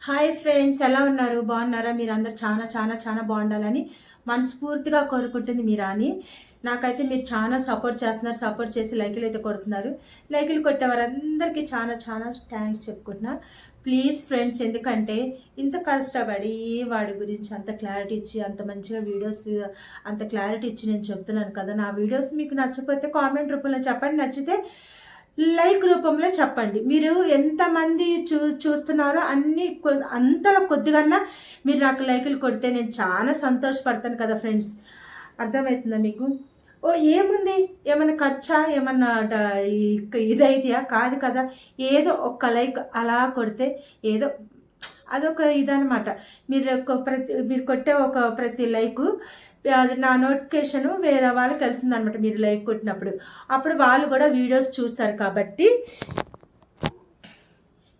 Hi friends, ఎలా ఉన్నారు? బాగున్నారా? మీరందరూ చాలా చాలా చాలా బాగుండాలని మనస్ఫూర్తిగా కోరుకుంటుంది మీ రాణి. నాకైతే మీరు చాలా సపోర్ట్ చేస్తున్నారు. సపోర్ట్ చేసి లైకులు అయితే కొడుతున్నారు. లైకులు కొట్టే వారందరికీ చాలా చాలా థ్యాంక్స్ చెప్పుకుంటున్నా. ప్లీజ్ ఫ్రెండ్స్, ఎందుకంటే ఇంత కష్టపడి వాడి గురించి అంత క్లారిటీ ఇచ్చి అంత మంచిగా వీడియోస్ అంత క్లారిటీ ఇచ్చి నేను చెప్తున్నాను కదా. నా వీడియోస్ మీకు నచ్చకపోతే కామెంట్ రూపంలో చెప్పండి, నచ్చితే లైక్ రూపంలో చెప్పండి. మీరు ఎంతమంది చూస్తున్నారో అంతలో కొద్దిగా మీరు నాకు లైకులు కొడితే నేను చాలా సంతోషపడతాను కదా ఫ్రెండ్స్. అర్థమవుతుందా మీకు? ఓ ఏముంది, ఏమన్నా ఖర్చా, ఏమన్నా ఇదైతేయా? కాదు కదా. ఏదో ఒక్క లైక్ అలా కొడితే ఏదో అదొక ఇదనమాట. మీరు కొట్టే ప్రతి లైకు అది నా నోటిఫికేషను వేరే వాళ్ళకి వెళ్తుంది అనమాట. మీరు లైక్ కొట్టినప్పుడు అప్పుడు వాళ్ళు కూడా వీడియోస్ చూస్తారు. కాబట్టి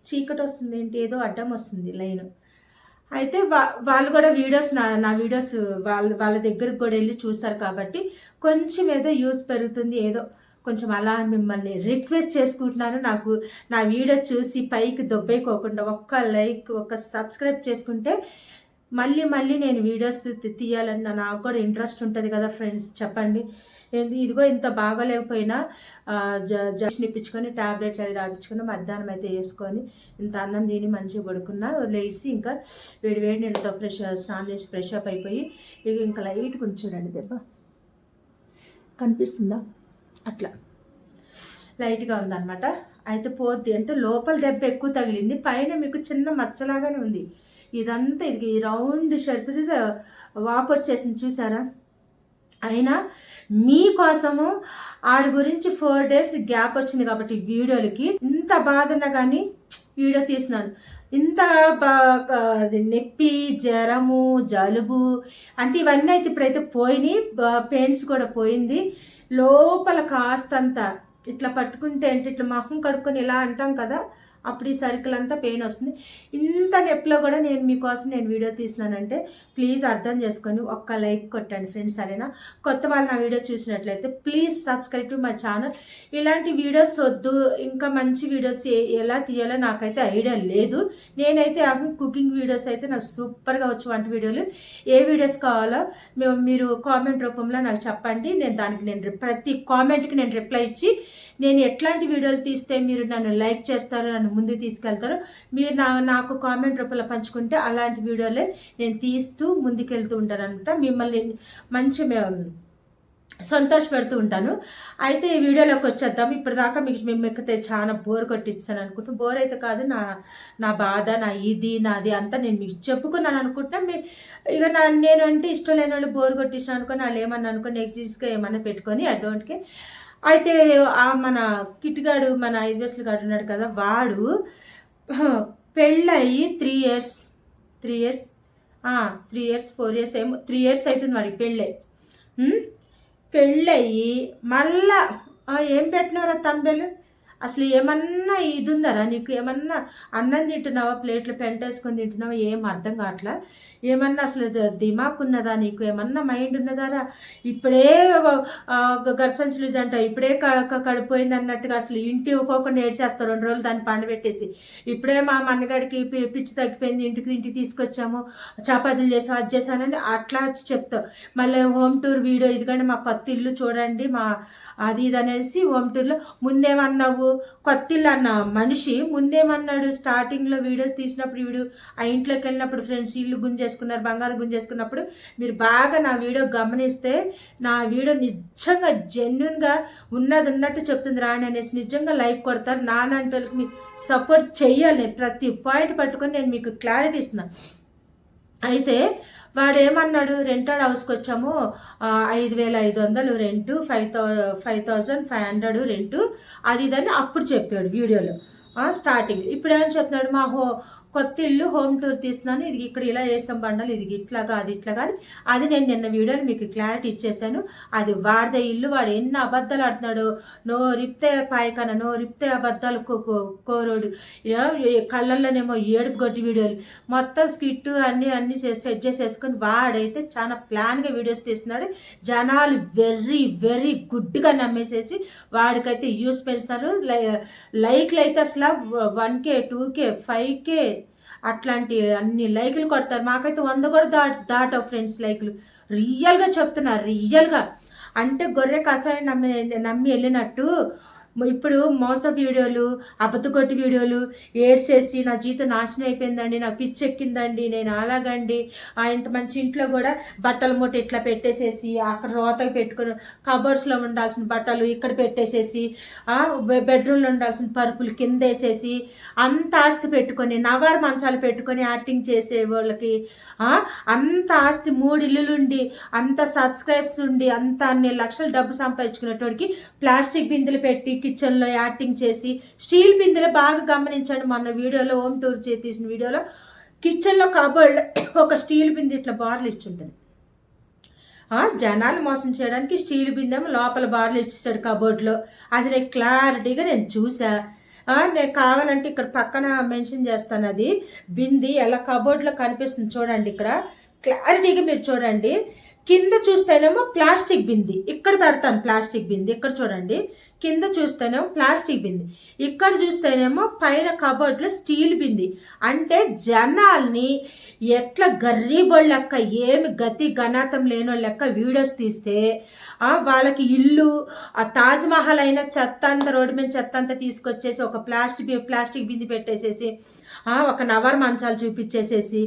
చీకటి వస్తుంది ఏంటి, ఏదో అడ్డం వస్తుంది లైన్. అయితే వాళ్ళు కూడా వీడియోస్ నా వీడియోస్ వాళ్ళ దగ్గరికి కూడా వెళ్ళి చూస్తారు. కాబట్టి కొంచెం ఏదో యూస్ పెరుగుతుంది. ఏదో కొంచెం అలా మిమ్మల్ని రిక్వెస్ట్ చేసుకుంటున్నాను. నాకు నా వీడియో చూసి పైకి దొబ్బైకోకుండా ఒక్క లైక్, ఒక్క సబ్స్క్రైబ్ చేసుకుంటే మళ్ళీ మళ్ళీ నేను వీడియోస్ తీయాలని నాకు కూడా ఇంట్రెస్ట్ ఉంటుంది కదా ఫ్రెండ్స్. చెప్పండి. ఇదిగో ఇంత బాగోలేకపోయినా జస్ట్ ఇప్పించుకొని ట్యాబ్లెట్లు అవి రాపించుకుని మధ్యాహ్నం అయితే వేసుకొని ఇంత అన్నం తిని మంచిగా పడుకున్నా. లేచి ఇంకా వేడి వేడి నీళ్ళతో స్నానం చేసి ఫ్రెష్ అప్ అయిపోయి ఇంకా లైట్ కొంచెం చూడండి, దెబ్బ కనిపిస్తుందా? అట్లా లైట్గా ఉందన్నమాట. అయితే పోద్ది అంటే లోపల దెబ్బ ఎక్కువ తగిలింది, పైన మీకు చిన్న మచ్చలాగానే ఉంది. ఇదంతా ఇది రౌండ్ షర్ప్ వాపు వచ్చేసింది, చూసారా? అయినా మీకోసము ఆడి గురించి 4 days గ్యాప్ వచ్చింది కాబట్టి వీడియోలకి ఇంత బాధ ఉన్నా కానీ వీడియో తీసినాను. ఇంత నొప్పి, జ్వరము, జలుబు అంటే ఇవన్నీ అయితే ఇప్పుడైతే పోయినాయి. పెయిన్స్ కూడా పోయింది. లోపల కాస్తంత ఇట్లా పట్టుకుంటే అంటే ఇట్లా మొహం కడుక్కొని ఇలా అంటాం కదా, అప్పుడు ఈ సర్కిల్ అంతా పెయిన్ వస్తుంది. ఇంత నొప్పిలో కూడా నేను మీకోసం నేను వీడియో తీసినానంటే ప్లీజ్ అర్థం చేసుకొని ఒక్క లైక్ కొట్టండి ఫ్రెండ్స్, సరేనా? కొత్త వాళ్ళు నా వీడియో చూసినట్లయితే please subscribe to my channel. ఇలాంటి వీడియోస్ వద్దు, ఇంకా మంచి వీడియోస్ ఎలా తీయాలో నాకైతే ఐడియా లేదు. నేనైతే కుకింగ్ వీడియోస్ అయితే నాకు సూపర్గా వచ్చు. వంట వీడియోలు ఏ వీడియోస్ కావాలో మీరు కామెంట్ రూపంలో నాకు చెప్పండి. నేను ప్రతి కామెంట్కి నేను రిప్లై ఇచ్చి నేను ఎట్లాంటి వీడియోలు తీస్తే మీరు నన్ను లైక్ చేస్తారో, నన్ను ముందుకు తీసుకెళ్తారో మీరు నాకు కామెంట్ రూపంలో పంచుకుంటే అలాంటి వీడియోలే నేను తీస్తూ ముందుకెళ్తూ ఉంటాను అనమాట. మిమ్మల్ని మంచి సంతోషపెడుతూ ఉంటాను. అయితే ఈ వీడియోలోకి వచ్చేద్దాం. ఇప్పటిదాకా మీకు చాలా బోర్ కొట్టిస్తాను అనుకుంటున్నాను. బోర్ అయితే కాదు, నా బాధ, నాది అంతా నేను మీకు చెప్పుకున్నాను అనుకుంటున్నా. ఇక నేను అంటే ఇష్టం లేని వాళ్ళు బోర్ కొట్టించాను అనుకొని వాళ్ళు ఏమన్నా అనుకుని నెగిటివ్స్గా ఏమన్నా పెట్టుకొని అడ్వాంట్కి. అయితే మన కిట్గాడు, మన 5 వయసుల గాడు ఉన్నాడు కదా, వాడు పెళ్ళయి 3 years 4 years ఏమో 3 years అవుతుంది వాడికి పెళ్ళయి మళ్ళా ఏం పెట్టినవరా తంబెలు? అసలు ఏమన్నా ఇది ఉందరా నీకు? ఏమన్నా అన్నం తింటున్నావా, ప్లేట్లు పెంటేసుకొని తింటున్నావా? ఏం అర్థం కావట్లా. ఏమన్నా అసలు దిమాక్ ఉన్నదా నీకు? ఏమన్నా మైండ్ ఉన్నదారా? ఇప్పుడే గర్భసంచి లూజ్ అంటావు, ఇప్పుడే కడిపోయింది అన్నట్టుగా అసలు ఇంటి ఒక్కొక్కరిని ఏడ్చేస్తారు 2 రోజులు దాన్ని పండబెట్టేసి. ఇప్పుడే మా మన్నగాడికి పిచ్చి తగ్గిపోయింది, ఇంటికి తీసుకొచ్చాము, చపాతీలు చేసాం, అది చేశానని అట్లా చెప్తావు. మళ్ళీ హోమ్ టూర్ వీడియో, ఇదిగంటే మా కొత్త ఇల్లు చూడండి, మా అది ఇది అనేసి హోమ్ టూర్లో ముందేమన్నావు? కొత్త ఇల్లు అన్న మనిషి ముందేమన్నాడు? స్టార్టింగ్లో వీడియోస్ తీసినప్పుడు ఆ ఇంట్లోకి వెళ్ళినప్పుడు ఫ్రెండ్స్ ఇల్లు గుంజేసుకున్నారు, బంగారు గుంజేసుకున్నప్పుడు మీరు బాగా నా వీడియో గమనిస్తే నా వీడియో నిజంగా జెన్యున్గా ఉన్నట్టు చెప్తుంది రాణి అనేసి నిజంగా లైక్ కొడతారు. నానంటే వాళ్ళకి మీరు సపోర్ట్ చెయ్యాలి. ప్రతి పాయింట్ పట్టుకొని నేను మీకు క్లారిటీ ఇస్తున్నాను. అయితే వాడు ఏమన్నాడు? రెంటెడ్ హౌస్కి వచ్చాము, 5,500 రెంటు, 5,500 రెంటు, అది ఇదని అప్పుడు చెప్పాడు వీడియోలో స్టార్టింగ్. ఇప్పుడు ఏమని చెప్తున్నాడు? కొత్త ఇల్లు హోమ్ టూర్ తీస్తున్నాను, ఇది ఇక్కడ ఇలా వేసాం బండలు, ఇది ఇట్లాగా అది ఇట్లాగా అని. అది నేను నిన్న వీడియోని మీకు క్లారిటీ ఇచ్చేసాను. అది వాడిదే ఇల్లు. వాడు ఎన్ని అబద్ధాలు ఆడుతున్నాడు. రిప్తే పాయకన, రిప్తే అబద్ధాలు కోరోడు, కళ్ళల్లోనేమో ఏడుపు గొడ్డి వీడియోలు, మొత్తం స్కిట్ అన్నీ సెట్ చేసేసుకొని వాడైతే చాలా ప్లాన్గా వీడియోస్ తీస్తున్నాడు. జనాలు వెరీ వెరీ గుడ్గా నమ్మేసేసి వాడికైతే యూస్ పెంచుతారు. లైక్లు అయితే అసలు 1K 2K 5K అట్లాంటి అన్ని లైకులు కొడతారు. మాకైతే 100 కూడా దాటవు ఫ్రెండ్స్ లైకులు. రియల్గా చెప్తున్నా, రియల్గా అంటే గొర్రె కషాయం నమ్మి వెళ్ళినట్టు ఇప్పుడు మోస వీడియోలు, అబద్ధకొట్టి వీడియోలు, ఏడ్చేసి నా జీవితం నాశనం అయిపోయిందండి, నాకు పిచ్చి ఎక్కిందండి, నేను అలాగండి, ఇంత మంచి ఇంట్లో కూడా బట్టల మూట ఇట్లా పెట్టేసేసి అక్కడ రోతకు పెట్టుకుని కబోర్డ్స్లో ఉండాల్సిన బట్టలు ఇక్కడ పెట్టేసేసి బెడ్రూమ్లో ఉండాల్సిన పరుపులు కింద వేసేసి అంత ఆస్తి పెట్టుకొని నవారు మంచాలు పెట్టుకొని యాక్టింగ్ చేసే వాళ్ళకి అంత ఆస్తి 3 ఇల్లులుండి అంత సబ్స్క్రైబ్స్ ఉండి అంత అన్ని లక్షల డబ్బు సంపాదించుకునేటోడికి ప్లాస్టిక్ బిందెలు పెట్టి కిచెన్లో యాక్టింగ్ చేసి స్టీల్ బిందెలు బాగా గమనించండి. మొన్న వీడియోలో హోమ్ టూర్ తీసిన వీడియోలో కిచెన్లో కబోర్డ్ ఒక స్టీల్ బిందె ఇట్లా బార్లు ఇచ్చుంటుంది. జనాలు మోసం చేయడానికి స్టీల్ బిందె లోపల బార్లు ఇచ్చేసాడు కబోర్డ్లో. అది నేను క్లారిటీగా నేను చూసా. నేను కావాలంటే ఇక్కడ పక్కన మెన్షన్ చేస్తాను, అది బింది ఎలా కబోర్డ్లో కనిపిస్తుంది చూడండి. ఇక్కడ క్లారిటీగా మీరు చూడండి. కింద చూస్తేనేమో ప్లాస్టిక్ బింది, ఇక్కడ పెడతాను ప్లాస్టిక్ బింది, ఇక్కడ చూడండి. కింద చూస్తేనేమో ప్లాస్టిక్ బింది, ఇక్కడ చూస్తేనేమో పైన కబోర్డ్లో స్టీల్ బింది. అంటే జనాల్ని ఎట్లా గర్రీబోళ్ళ లెక్క, ఏమి గతి గణాతం లేనో లెక్క వీడియోస్ తీస్తే వాళ్ళకి ఇల్లు తాజ్మహల్ అయిన చెత్త అంతా రోడ్డు మీద చెత్త అంతా తీసుకొచ్చేసి ఒక ప్లాస్టిక్ బింది పెట్టేసేసి ఒక నవార్ మంచాలు చూపించేసేసి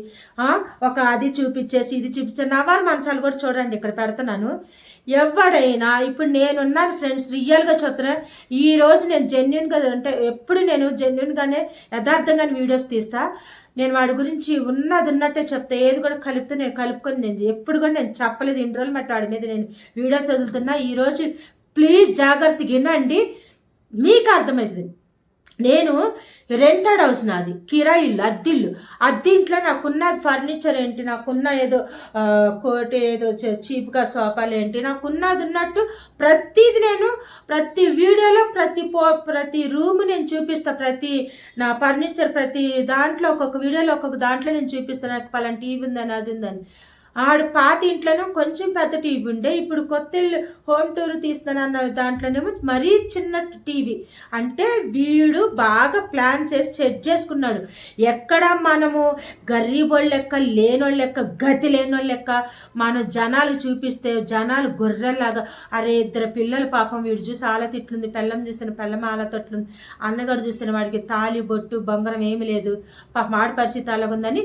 ఒక అది చూపించేసి ఇది చూపించే నవార్ మంచాలు కూడా చూడండి ఇక్కడ పెడుతున్నాను. ఎవడైనా ఇప్పుడు నేనున్నాను ఫ్రెండ్స్, రియల్గా చెప్తున్నా. ఈరోజు నేను జెన్యున్గా అంటే ఎప్పుడు నేను జెన్యున్గానే యథార్థంగానే వీడియోస్ తీస్తా. నేను వాడి గురించి ఉన్నట్టే చెప్తా, ఏది కూడా నేను కలుపుకొని నేను ఎప్పుడు కూడా నేను చెప్పలేదు. ఇన్ని రోజులు మట్టి వాడి మీద నేను వీడియోస్ వదులుతున్నా. ఈరోజు ప్లీజ్ జాగ్రత్తగా వినండి, మీకు అర్థమవుతుంది. నేను రెంటెడ్ హౌస్, నాది కిరాయి ఇల్లు, అద్దింట్లో నాకున్నది ఫర్నిచర్ ఏంటి, నాకున్న ఏదో కోటి ఏదో చీప్గా సోఫాలు ఏంటి, నాకున్నది ఉన్నట్టు ప్రతిది నేను ప్రతి వీడియోలో ప్రతి రూమ్ నేను చూపిస్తాను. ప్రతి నా ఫర్నిచర్ ప్రతి దాంట్లో ఒక్కొక్క వీడియోలో ఒక్కొక్క దాంట్లో నేను చూపిస్తాను. నాకు పలానా టీవీ ఉందని అది ఉందని. ఆడు పాత ఇంట్లోనూ కొంచెం పెద్ద టీవీ ఉండే, ఇప్పుడు కొత్త ఇల్లు హోమ్ టూర్ తీస్తానన్న దాంట్లోనేమో మరీ చిన్న టీవీ. అంటే వీడు బాగా ప్లాన్ చేసి సెట్ చేసుకున్నాడు. ఎక్కడ మనము గరీబోళ్ళ లెక్క, లేనోళ్ళ లెక్క, గతి లేనోళ్ళ లెక్క మనం జనాలు చూపిస్తే జనాలు గొర్రెల్లాగా, అరే 2 పిల్లలు పాపం వీడు చూసి ఆల తిట్లుంది, పెళ్ళం చూసిన పెళ్ళం ఆల తట్లుంది, అన్నగాడు చూసిన వాడికి తాలి బొట్టు బంగారం ఏమి లేదు, పాపం ఆడ పరిస్థితి అలాగుందని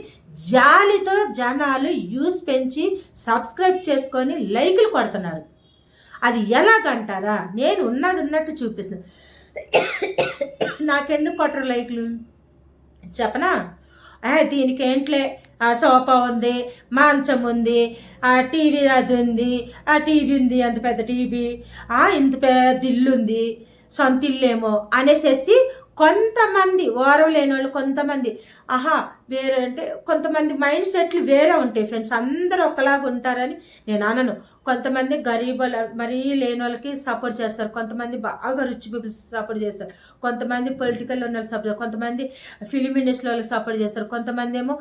జాలితో జనాలు యూస్ పెంచి సబ్స్క్రైబ్ చేసుకొని లైకులు కొడుతున్నారు. అది ఎలాగంటారా? నేను ఉన్నట్టు చూపిస్తాను. నాకెందుకు కొట్టరు లైకులు చెప్పనా? దీనికి ఏంట్లే, సోఫా ఉంది, మంచం ఉంది, టీవీ అది ఉంది, టీవీ ఉంది, అంత పెద్ద టీవీ, ఇంత పెద్ద ఇల్లు ఉంది, సొంత ఇల్లేమో అనేసేసి కొంతమంది ఓరం లేని వాళ్ళు, కొంతమంది వేరే అంటే కొంతమంది మైండ్ సెట్లు వేరే ఉంటాయి ఫ్రెండ్స్. అందరూ ఒకలాగా ఉంటారని నేను అనను. కొంతమంది గరీబులు మరీ లేని వాళ్ళకి సపోర్ట్ చేస్తారు, కొంతమంది బాగా రిచ్ పీపుల్స్ సపోర్ట్ చేస్తారు, కొంతమంది పొలిటికల్లో ఉన్న వాళ్ళకి సపోర్ట్, కొంతమంది ఫిలిం ఇండస్ట్రీ వాళ్ళకి సపోర్ట్ చేస్తారు, కొంతమంది ఏమో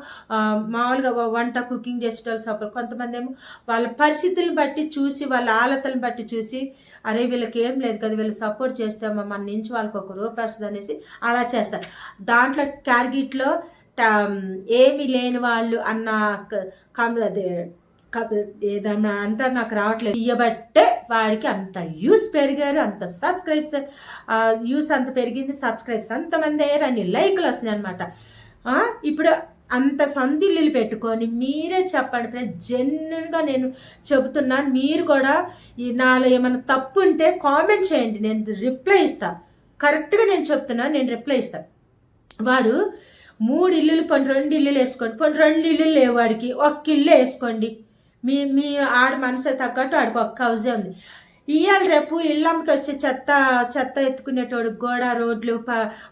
మామూలుగా వంట కుకింగ్ చేసే వాళ్ళు సపోర్ట్, కొంతమంది ఏమో వాళ్ళ పరిస్థితులను బట్టి చూసి వాళ్ళ ఆలతలను బట్టి చూసి అరే వీళ్ళకి ఏం లేదు కదా, వీళ్ళు సపోర్ట్ చేస్తే మన నుంచి వాళ్ళకి 1 రూపాయి వస్తుంది అనేసి అలా చేస్తారు. దాంట్లో టార్గెట్లో ఏమి లేని వాళ్ళు అన్న అదే ఏదన్నా అంటారు, నాకు రావట్లేదు. ఇయ్యబట్టే వాడికి అంత యూస్ పెరిగారు, అంత సబ్స్క్రైబ్స్ యూస్ అంత పెరిగింది, సబ్స్క్రైబ్స్ అంతమంది అయ్యారు, అన్ని లైకులు వస్తున్నాయి అనమాట. ఇప్పుడు అంత సొంత ఇల్లులు పెట్టుకొని మీరే చెప్పండి. జెన్యున్గా నేను చెబుతున్నాను. మీరు కూడా నాలో ఏమైనా తప్పు ఉంటే కామెంట్ చేయండి, నేను రిప్లై ఇస్తాను. కరెక్ట్గా నేను చెప్తున్నాను, నేను రిప్లై ఇస్తాను. వాడు 3 ఇల్లులు 2 ఇల్లులు వేసుకోండి, 2 ఇల్లులు లేవు వాడికి, 1 ఇల్లు వేసుకోండి. మీ ఆడ మనసు తగ్గట్టు ఆడికి 1 హౌజే ఉంది. ఇవాళ రేపు ఇళ్ళమ్మటి వచ్చే చెత్త ఎత్తుకునేటోడికి కూడా, రోడ్లు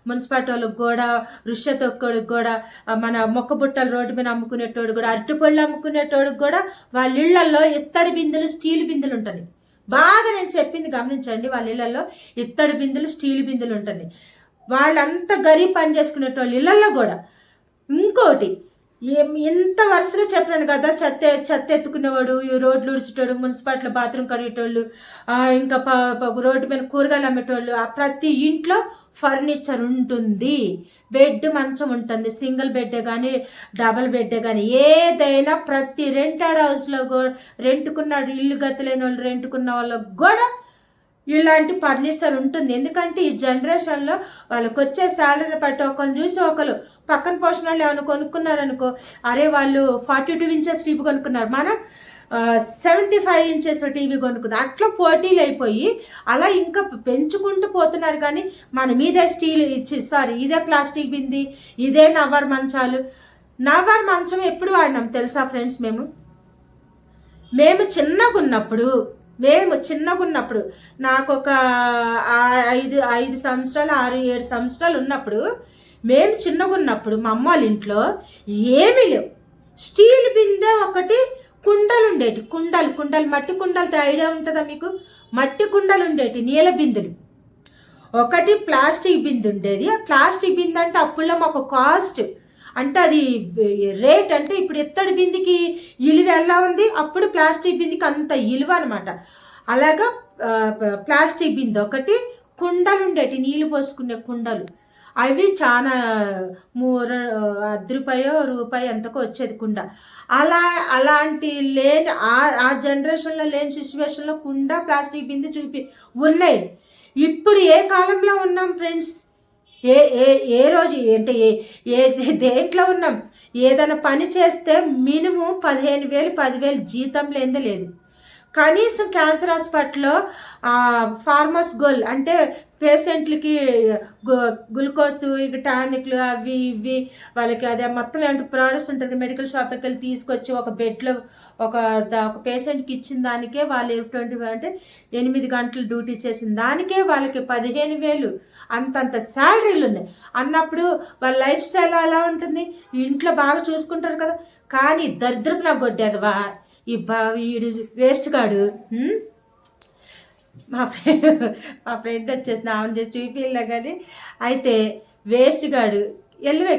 మున్సిపాలిటీ వాళ్ళకి కూడా, రుష్య తొక్కోడికి కూడా, మన మొక్కబుట్టలు రోడ్డు మీద అమ్ముకునేటోడు కూడా, అరటిపళ్ళు అమ్ముకునేటోడికి కూడా వాళ్ళ ఇళ్లలో ఇత్తడి బిందెలు, స్టీల్ బిందెలు ఉంటాయి. బాగా నేను చెప్పింది గమనించండి. వాళ్ళ ఇళ్లలో ఇత్తడి బిందెలు, స్టీల్ బిందెలు ఉంటాయి. వాళ్ళంతా గరీబ్ పని చేసుకునేటోళ్ళు ఇళ్లలో కూడా. ఇంకోటి ఎంత వరుసగా చెప్పాను కదా, చెత్త ఎత్తుకునేవాడు, ఈ రోడ్లు ఉడిచేటోడు, మున్సిపాలిటీలో బాత్రూమ్ కడిగేటోళ్ళు, ఇంకా రోడ్డు మీద కూరగాయలు అమ్మేటోళ్ళు, ఆ ప్రతి ఇంట్లో ఫర్నిచర్ ఉంటుంది. బెడ్ మంచం ఉంటుంది, సింగిల్ బెడ్డే కానీ డబల్ బెడ్డే కానీ ఏదైనా ప్రతి రెంటెడ్ హౌస్లో రెంట్కున్నాడు, ఇల్లు గతిలేని వాళ్ళు రెంట్కున్న వాళ్ళకు కూడా ఇలాంటి ఫర్నిచర్ ఉంటుంది. ఎందుకంటే ఈ జనరేషన్లో వాళ్ళకి వచ్చే శాలరీని బట్టి ఒకరిని చూసి ఒకరు పక్కన పోషణ వాళ్ళు ఏమైనా కొనుక్కున్నారనుకో, అరే వాళ్ళు 42 ఇంచెస్ టీవీ కొనుక్కున్నారు, మనం 75 ఇంచెస్ టీవీ కొనుక్కుంది. అట్లా పోటీలు అయిపోయి అలా ఇంకా పెంచుకుంటూ పోతున్నారు. కానీ మనం ఇదే ఇదే ప్లాస్టిక్ బింది, ఇదే నవ్వర్ మంచాలు. నవ్వర్ మంచం ఎప్పుడు వాడినాం తెలుసా ఫ్రెండ్స్? మేము చిన్నగా ఉన్నప్పుడు నాకు ఒక 5 సంవత్సరాలు 6-7 సంవత్సరాలు ఉన్నప్పుడు, మేము చిన్నగా ఉన్నప్పుడు మా అమ్మ వాళ్ళ ఇంట్లో ఏమీ లేవు. స్టీల్ బిందె ఒకటి, కుండలు ఉండేటి, కుండలు మట్టి కుండలతో ఐడియా ఉంటుందా మీకు? మట్టి కుండలు ఉండేటి, నీళ్ళ బిందెలు. ఒకటి ప్లాస్టిక్ బిందె ఉండేది. ఆ ప్లాస్టిక్ బిందె అంటే అప్పుల్లో మాకు కాస్ట్ అంటే అది రేట్ అంటే ఇప్పుడు ఇత్తడి బిందికి ఇలువ ఎలా ఉంది, అప్పుడు ప్లాస్టిక్ బిందికి అంత ఇలువ అనమాట. అలాగా ప్లాస్టిక్ బిందె ఒకటి, కుండలు ఉండేటి, నీళ్ళు పోసుకునే కుండలు. అవి చాలా ₹1 ఎంతకో వచ్చేది కుండ. అలాంటి లేని ఆ జనరేషన్లో లేని సిచ్యువేషన్లో కుండ ప్లాస్టిక్ బిందె ఉన్నాయి. ఇప్పుడు ఏ కాలంలో ఉన్నాం ఫ్రెండ్స్? ఏ రోజు అంటే దేంట్లో ఉన్నాం? ఏదైనా పని చేస్తే మినిమం 15,000 10,000 జీతం లేదే లేదు. కనీసం క్యాన్సర్ హాస్పిటల్లో ఫార్మస్ గోల్ అంటే పేషెంట్లకి గ్లూకోజ్, ఇక టానిక్లు అవి ఇవి వాళ్ళకి అదే మొత్తం ఏంటి ప్రోడక్ట్స్ ఉంటుంది, మెడికల్ షాప్కి వెళ్ళి తీసుకొచ్చి ఒక బెడ్లో ఒక పేషెంట్కి ఇచ్చిన దానికే వాళ్ళు 8 గంటలు డ్యూటీ చేసిన దానికే వాళ్ళకి 15,000 అంతంత శాలరీలు ఉన్నాయి అన్నప్పుడు వాళ్ళ లైఫ్ స్టైల్ అలా ఉంటుంది. ఇంట్లో బాగా చూసుకుంటారు కదా. కానీ దరిద్రపు నాకు కొట్టేదవా వీడు వేస్ట్ గాడు. మా ఫ్రెండ్ వచ్చేసి ఆమెను చేసి చూపిల్లా కానీ అయితే వేస్ట్ గాడు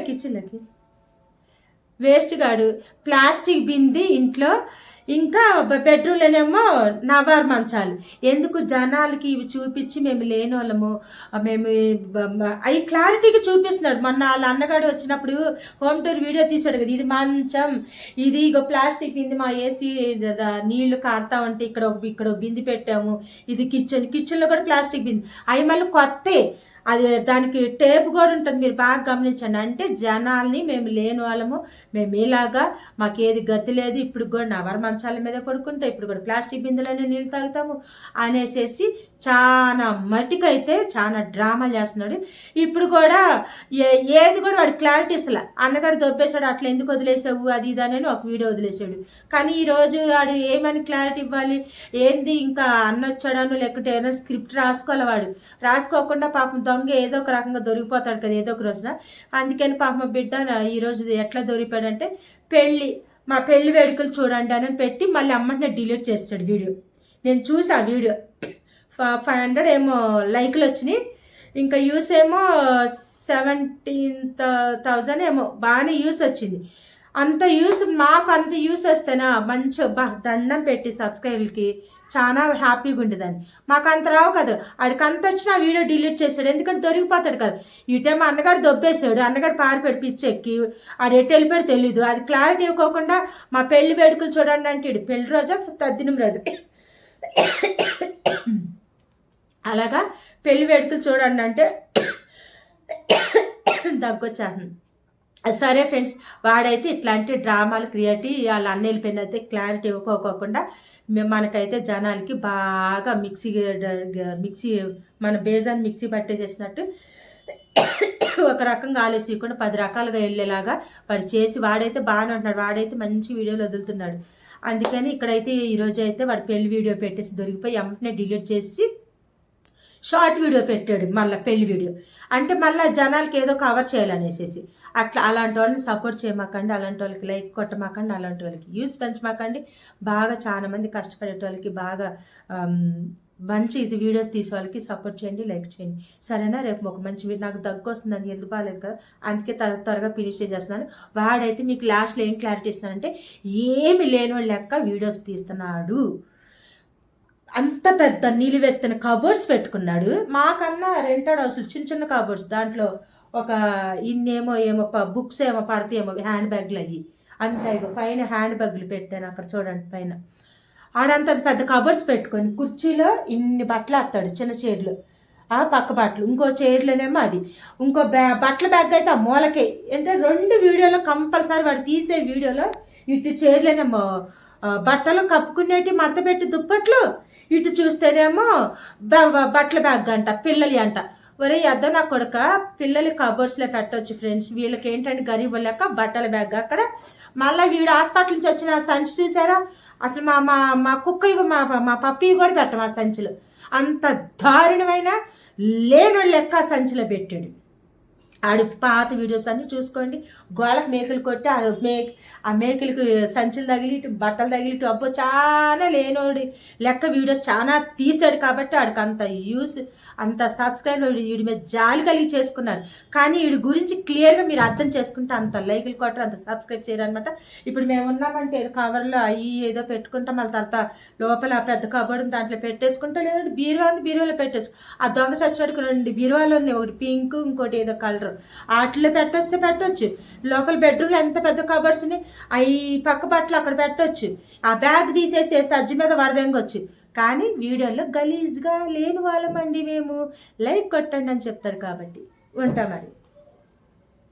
కిచెన్లోకి వేస్ట్ గాడు ప్లాస్టిక్ బింది ఇంట్లో, ఇంకా బెడ్రూమ్లోనేమో నవార్ మంచాలు. ఎందుకు జనాలకి ఇవి చూపించి మేము లేని వాళ్ళము, మేము అవి క్లారిటీగా చూపిస్తున్నాడు. మొన్న వాళ్ళ అన్నగాడు వచ్చినప్పుడు హోమ్ టూర్ వీడియో తీసాడు కదా, ఇది మంచం, ఇది ఇగో ప్లాస్టిక్ బింది, మా ఏసీ నీళ్లు కారుతా ఉంటే ఇక్కడ బింది పెట్టాము, ఇది కిచెన్లో కూడా ప్లాస్టిక్ బింది. అవి మళ్ళీ కొత్తే, అది దానికి టేప్ కూడా ఉంటుంది, మీరు బాగా గమనించండి. అంటే జనాల్ని మేము లేని వాళ్ళము, మేము ఇలాగా మాకు ఏది గతి లేదు, ఇప్పుడు కూడా నవర మంచాల మీద పడుకుంటాం, ఇప్పుడు కూడా ప్లాస్టిక్ బిందెలనే నీళ్ళు తాగుతాము అనేసి చాలా మటుకైతే చాలా డ్రామాలు చేస్తున్నాడు. ఇప్పుడు కూడా ఏది కూడా వాడు క్లారిటీ ఇస్తలే. అన్నగాడు దొబ్బేశాడు, అట్లా ఎందుకు వదిలేసావు అది ఇది అని ఒక వీడియో వదిలేసాడు. కానీ ఈరోజు వాడు ఏమని క్లారిటీ ఇవ్వాలి? ఏంది ఇంకా అన్న వచ్చాడను, లేకుంటే ఏదైనా స్క్రిప్ట్ రాసుకోవాలి. వాడు రాసుకోకుండా పాపం దొంగ ఏదో ఒక రకంగా దొరికిపోతాడు కదా ఏదో ఒక రోజున. అందుకని పాపం బిడ్డ ఈరోజు ఎట్లా దొరికిపోయాడంటే, మా పెళ్లి వేడుకలు చూడండి అని పెట్టి మళ్ళీ అమ్మని డిలీట్ చేస్తాడు వీడియో. నేను చూసి ఆ వీడియో 500 ఏమో లైక్లు వచ్చినాయి, ఇంకా యూస్ ఏమో 17,000 ఏమో బాగానే యూస్ వచ్చింది. అంత యూస్ మాకు అంత యూస్ వస్తేనా మంచిగా దండం పెట్టి సబ్స్క్రైబర్కి చాలా హ్యాపీగా ఉండేదాన్ని. మాకు అంత రావు కదా. ఆడికి అంత వచ్చిన ఆ వీడియో డిలీట్ చేశాడు, ఎందుకంటే దొరికిపోతాడు కదా. ఈ టైం అన్నగాడు దొబ్బేశాడు, అన్నగాడు పారిపోయాడు పిచ్చెక్కి, ఆడు ఎటు వెళ్ళిపోయాడు తెలీదు. అది క్లారిటీ ఇవ్వకోకుండా మా పెళ్లి వేడుకలు చూడండి అంటే పెళ్లి రోజా తద్దినం రోజు అలాగా పెళ్లి వేడుకలు చూడండి అంటే దగ్గొచ్చాను. సరే ఫ్రెండ్స్, వాడైతే ఇట్లాంటి డ్రామాలు క్రియేటివ్ వాళ్ళ అన్న వెళ్ళిపోయింది అయితే క్లారిటీ ఇవ్వకోకుండా మనకైతే జనాలకి బాగా మిక్సీ మన బేజాన్ మిక్సీ పట్టేసేసినట్టు ఒక రకంగా ఆలోచించకుండా 10 రకాలుగా వెళ్ళేలాగా వాడు చేసి వాడైతే బాగానే ఉంటున్నాడు. వాడైతే మంచి వీడియోలు వదులుతున్నాడు. అందుకని ఇక్కడైతే ఈరోజు అయితే వాడు పెళ్లి వీడియో పెట్టేసి దొరికిపోయి వెంటనే డిలీట్ చేసి షార్ట్ వీడియో పెట్టాడు, మళ్ళీ పెళ్లి వీడియో. అంటే మళ్ళీ జనాలకి ఏదో కవర్ చేయాలనేసి అట్లా అలాంటి వాళ్ళని సపోర్ట్ చేయమాకండి, అలాంటి వాళ్ళకి లైక్ కొట్టమాకండి, అలాంటి వాళ్ళకి యూస్ పెంచమాకండి. బాగా చాలా మంది కష్టపడే వాళ్ళకి బాగా మంచి ఇది వీడియోస్ తీసే వాళ్ళకి సపోర్ట్ చేయండి, లైక్ చేయండి, సరేనా? రేపు ఒక మంచి నాకు దగ్గు వస్తుందని ఎందుకు బాగాలేదు కదా, అందుకే త్వరగా ఫినిష్ చేసేస్తున్నాను. వాడైతే మీకు లాస్ట్లో ఏం క్లారిటీ ఇస్తున్నానంటే ఏమి లేనివాళ్ళు లెక్క వీడియోస్ తీస్తున్నాడు. అంత పెద్ద నిలువెత్తిన కబోర్డ్స్ పెట్టుకున్నాడు. మాకన్నా రెంటెడ్ హౌస్లు చిన్న చిన్న కబోర్డ్స్, దాంట్లో ఒక ఏమో బుక్స్ ఏమో పడతాయేమో, హ్యాండ్ బ్యాగ్లు అయ్యి అంతే. పైన హ్యాండ్ బ్యాగులు పెట్టాను అక్కడ చూడండి పైన. ఆడంత పెద్ద కబర్స్ పెట్టుకొని కుర్చీలో ఇన్ని బట్టలు వేస్తాడు, చిన్న చైర్లు, పక్క బట్టలు, ఇంకో చైర్లోనేమో అది, ఇంకో బట్టల బ్యాగ్ అయితే ఆ మూలకే. అంటే 2 వీడియోలో కంపల్సరీ వాడు తీసే వీడియోలో ఇటు చైర్లోనేమో బట్టలు కప్పుకునేటి మడత పెట్టి దుప్పట్లు, ఇటు చూస్తేనేమో బట్టల బ్యాగ్ అంట, పిల్లలి అంట. ఒరే అద్దం నా కొడుక, పిల్లలు కబోర్డ్స్లో పెట్టవచ్చు ఫ్రెండ్స్, వీళ్ళకి ఏంటంటే గరీబ్ లెక్క బట్టల బ్యాగ్ అక్కడ. మళ్ళీ వీడు హాస్పిటల్ నుంచి వచ్చిన సంచి చూసారా, అసలు మా మా మా కుక్క మా పప్పి కూడా పెట్టం ఆ సంచిలో. అంత దారుణమైన లేని లెక్క ఆ సంచిలో పెట్టాడు. ఆడి పాత వీడియోస్ అన్నీ చూసుకోండి. గోళ్ళకి మేకలు కొట్టి ఆ మేకలకు సంచులు తగిలి ఇటు బట్టలు తగిలి ఇటు అబ్బో చాలా లేనోడి లెక్క వీడియోస్ చాలా తీసాడు. కాబట్టి ఆడికి అంత యూస్, అంత సబ్స్క్రైబ్ వీడి మీద జాలి కలిగి చేసుకున్నారు. కానీ వీడి గురించి క్లియర్గా మీరు అర్థం చేసుకుంటే అంత లైకులు కొట్టరు, అంత సబ్స్క్రైబ్ చేయరు అనమాట. ఇప్పుడు మేము ఉన్నామంటే ఏదో కవర్లో అవి ఏదో పెట్టుకుంటాం, మళ్ళీ తర్వాత లోపల పెద్ద కబోర్డు దాంట్లో పెట్టేసుకుంటా, లేదంటే బీరువా ఉంది బీరువాలో పెట్టేసు. ఆ దొంగ సచ్చినట్టుకు 2 బీరువాలు ఉన్నాయి, ఒకటి పింక్ ఇంకోటి ఏదో కలర్, వాటిలో పెట్టొచ్చు. లోపల బెడ్రూమ్లో ఎంత పెద్ద కబర్డ్స్ ఉన్నాయి, అవి పక్క బట్టలు అక్కడ పెట్టొచ్చు. ఆ బ్యాగ్ తీసేసి సజ్జి మీద వడదెంగొచ్చు. కానీ వీడియోలో గలీజ్గా లేని వాళ్ళమండి మేము, లైక్ కొట్టండి అని చెప్తాడు. కాబట్టి ఉంటా మరి.